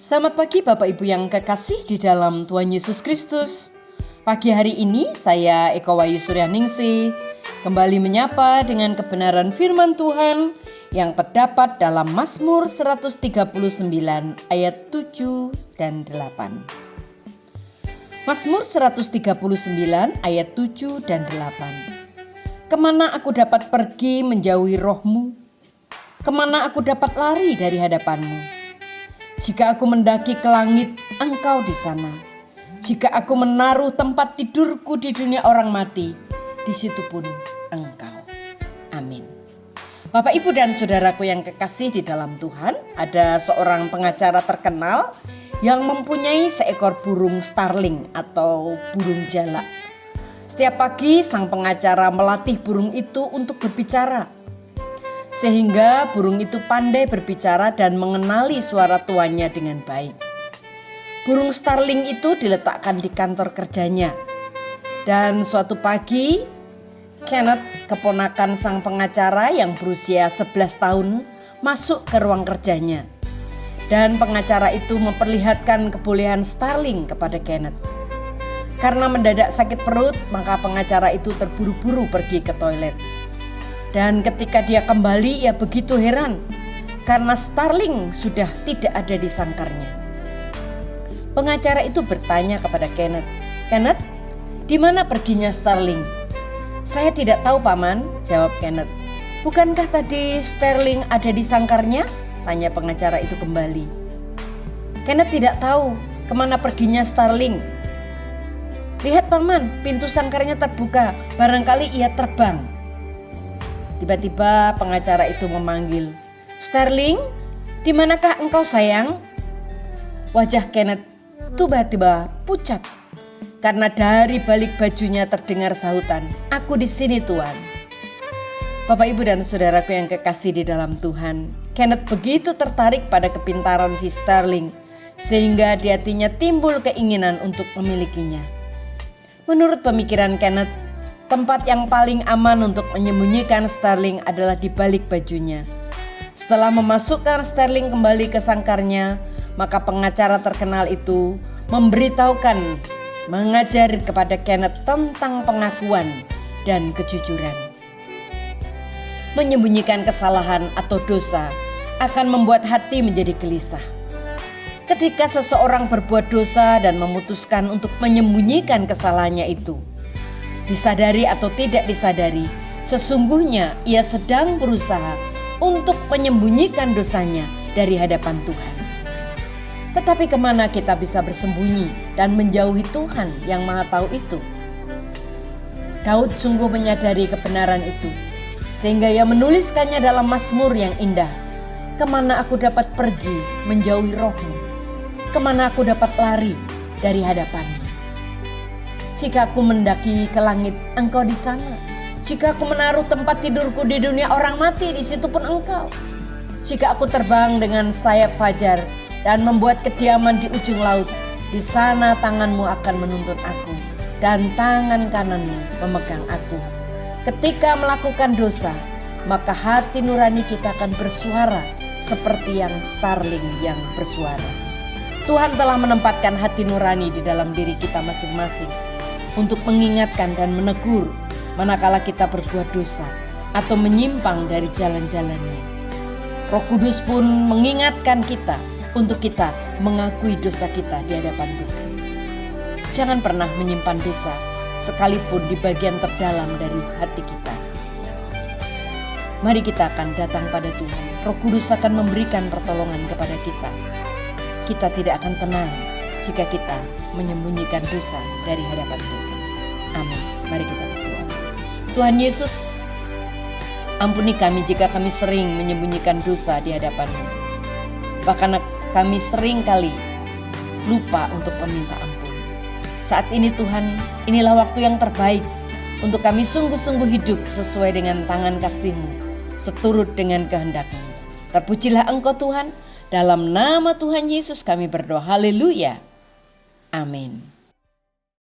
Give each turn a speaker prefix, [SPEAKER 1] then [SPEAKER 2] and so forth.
[SPEAKER 1] Selamat pagi Bapak Ibu yang kekasih di dalam Tuhan Yesus Kristus. Pagi hari ini saya Eko Wahyu Suryaningsih kembali menyapa dengan kebenaran firman Tuhan yang terdapat dalam Mazmur 139 ayat 7 dan 8. Mazmur 139 ayat 7 dan 8. Kemana aku dapat pergi menjauhi roh-Mu? Kemana aku dapat lari dari hadapan-Mu? Jika aku mendaki ke langit, Engkau di sana. Jika aku menaruh tempat tidurku di dunia orang mati, di situ pun Engkau. Amin. Bapak, Ibu, dan saudaraku yang kekasih di dalam Tuhan, ada seorang pengacara terkenal yang mempunyai seekor burung starling atau burung jalak. Setiap pagi sang pengacara melatih burung itu untuk berbicara, sehingga burung itu pandai berbicara dan mengenali suara tuannya dengan baik. Burung starling itu diletakkan di kantor kerjanya. Dan suatu pagi, Kenneth, keponakan sang pengacara yang berusia 11 tahun, masuk ke ruang kerjanya. Dan pengacara itu memperlihatkan kebolehan starling kepada Kenneth. Karena mendadak sakit perut, maka pengacara itu terburu-buru pergi ke toilet. Dan ketika dia kembali, ia begitu heran karena starling sudah tidak ada di sangkarnya. Pengacara itu bertanya kepada Kenneth, "Kenneth, di mana perginya starling?" "Saya tidak tahu, Paman," jawab Kenneth. "Bukankah tadi starling ada di sangkarnya?" tanya pengacara itu kembali. Kenneth tidak tahu kemana perginya starling. "Lihat, Paman, pintu sangkarnya terbuka, barangkali ia terbang." Tiba-tiba pengacara itu memanggil, "Starling, di manakah engkau, sayang?" Wajah Kenneth tiba-tiba pucat karena dari balik bajunya terdengar sahutan, "Aku di sini, Tuan." Bapak, Ibu, dan saudaraku yang kekasih di dalam Tuhan, Kenneth begitu tertarik pada kepintaran si starling sehingga di hatinya timbul keinginan untuk memilikinya. Menurut pemikiran Kenneth, tempat yang paling aman untuk menyembunyikan starling adalah di balik bajunya. Setelah memasukkan starling kembali ke sangkarnya, maka pengacara terkenal itu mengajari kepada Kenneth tentang pengakuan dan kejujuran. Menyembunyikan kesalahan atau dosa akan membuat hati menjadi gelisah. Ketika seseorang berbuat dosa dan memutuskan untuk menyembunyikan kesalahannya itu, disadari atau tidak disadari, sesungguhnya ia sedang berusaha untuk menyembunyikan dosanya dari hadapan Tuhan. Tetapi kemana kita bisa bersembunyi dan menjauhi Tuhan yang Maha Tahu itu? Daud sungguh menyadari kebenaran itu, sehingga ia menuliskannya dalam Mazmur yang indah. "Kemana aku dapat pergi menjauhi roh-Mu? Kemana aku dapat lari dari hadapan-Mu? Jika aku mendaki ke langit, Engkau di sana. Jika aku menaruh tempat tidurku di dunia orang mati, di situ pun Engkau. Jika aku terbang dengan sayap fajar dan membuat kediaman di ujung laut, di sana tangan-Mu akan menuntun aku dan tangan kanan-Mu memegang aku. Ketika melakukan dosa, maka hati nurani kita akan bersuara seperti yang starling yang bersuara." Tuhan telah menempatkan hati nurani di dalam diri kita masing-masing untuk mengingatkan dan menegur manakala kita berbuat dosa atau menyimpang dari jalan-jalannya. Roh Kudus pun mengingatkan kita untuk kita mengakui dosa kita di hadapan Tuhan. Jangan pernah menyimpan dosa sekalipun di bagian terdalam dari hati kita. Mari kita akan datang pada Tuhan. Roh Kudus akan memberikan pertolongan kepada kita. Kita tidak akan tenang jika kita menyembunyikan dosa dari hadapan Tuhan. Amin. Mari kita berdoa. Tuhan Yesus, ampuni kami jika kami sering menyembunyikan dosa di hadapan-Mu. Bahkan kami sering kali lupa untuk meminta ampun. Saat ini Tuhan, inilah waktu yang terbaik untuk kami sungguh-sungguh hidup sesuai dengan tangan kasih-Mu, seturut dengan kehendak-Mu. Terpujilah Engkau Tuhan. Dalam nama Tuhan Yesus kami berdoa. Haleluya. Amin.